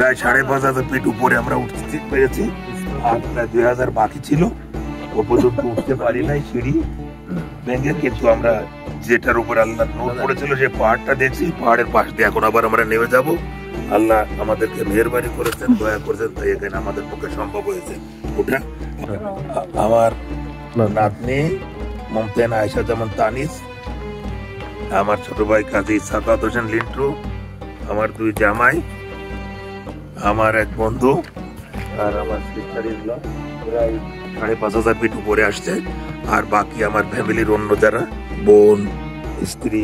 প্রায় 5,500 ফিট উপরে আমরা উঠতে পেরেছি। আর প্রায় 2000 বাকি ছিল, ও পর্যন্ত উঠতে পারি নাই সিঁড়ি ভেঙে। কিন্তু আমরা যেটার উপর আল্লাহ নূর পড়েছিল সেই পাহাড়টা দেখছি, পাহাড়ের পাশ দিয়ে এখন আবার আমরা নেমে যাব। আল্লাহ আমাদেরকে মেহেরবানি করেছেন, দয়া করেছেন, তাই এখানে আমাদের পক্ষে সম্ভব হয়েছে ওঠা। আমার নাতনি মমতানা আয়েশা জামান তানিস, আমার ছোট ভাই কাজী সাকাত হোসেন লিন্টু, আমার 2 জামাই, আমার এক বন্ধু আর আমার সিস্টার ইনলা, প্রায় 5,500 ফিট উপরে আসছে। আর বাকি আমার ফ্যামিলির অন্য যারা বোন, স্ত্রী,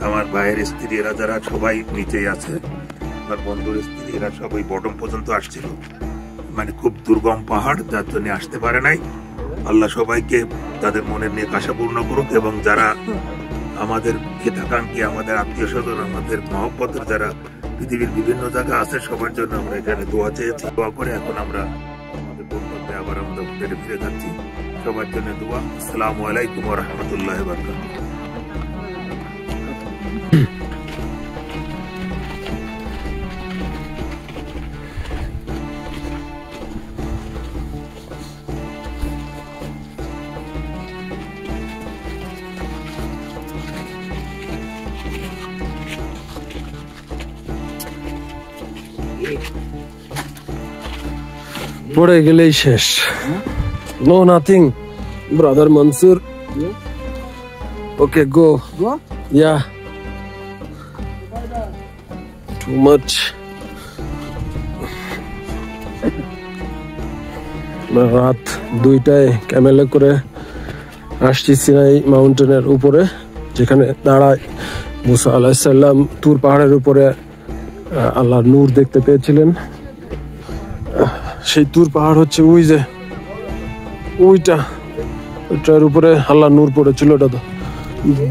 আমার ভাইয়ের স্ত্রী, এরা যারা সবাই নিচেই আছে। আমার বন্ধুর স্ত্রী, এরা সবাই বটম পর্যন্ত আসছিল। মানে খুব দুর্গম পাহাড়, যার জন্য আসতে পারে নাই। আল্লাহ সবাইকে তাদের মনের নিয়ে আশা পূর্ণ করুক। এবং যারা আমাদের হিতাকাঙ্ক্ষী, আমাদের আত্মীয় স্বজন, আমাদের মহব্বতের যারা পৃথিবীর বিভিন্ন জায়গা আছে, সবার জন্য আমরা এখানে দোয়া চেয়েছি। দোয়া করে এখন আমরা আমাদের বন্ধুত্বে আবার আমরা ফিরে যাচ্ছি। সবার জন্য দোয়া। আসসালামু আলাইকুম ওয়া রাহমাতুল্লাহি ওয়া বারাকাতুহু। পড়ে গেলেই শেষ। No nothing brother Mansoor. Okay গো ইয়া টু মাচ। রাত 2টায় ক্যামেলে করে আসছি সিনাই মাউন্টেনের উপরে, যেখানে দাঁড়ায় মুসা আলাইহিস সালাম তুর পাহাড়ের উপরে আল্লাহর নূর দেখতে পেয়েছিলেন। সেই তুর পাহাড় হচ্ছে ওই যে ওইটার উপরে আল্লাহর নূর পড়েছিল, ওটা তো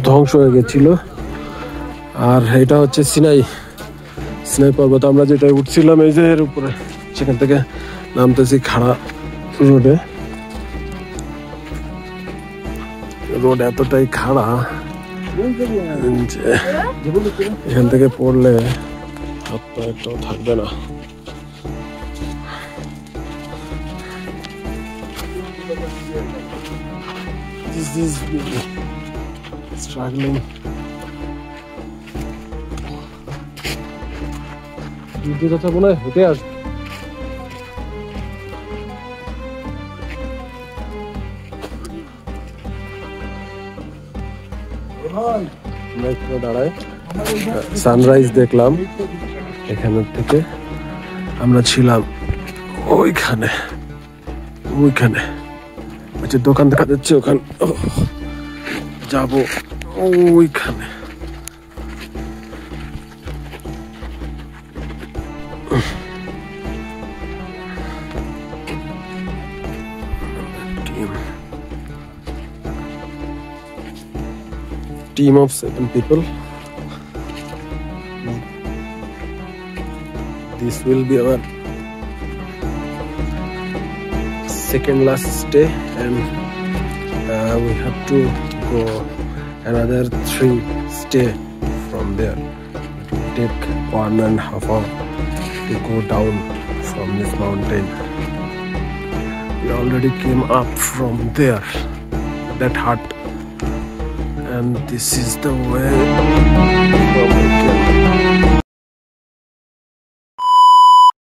ধ্বংস হয়ে গেছিল। আর এটা হচ্ছে সিনাই পর্বত। আমরা যেটা উঠছিলাম এই যে এর উপরে, সেখান থেকে নামতেছি খাড়া রোডে। রোড এতটাই খাড়া যে এখান থেকে পড়লে হাত পা একটাও থাকবে না। This is struggling. দুটো কথা মনে হয় হেঁটে আসবে। আমরা এখানে দাঁড়াই, সানরাইজ দেখলাম এখানের থেকে। আমরা ছিলাম ওইখানে আচ্ছা, দোকান দেখা যাচ্ছে, ওখানে যাবো ওইখানে। Team of 7 people. This will be our second last stay, and we have to go another 3 stay from there. It will take 1.5 hours to go down from this mountain. We already came up from there, that hut, and this is the way from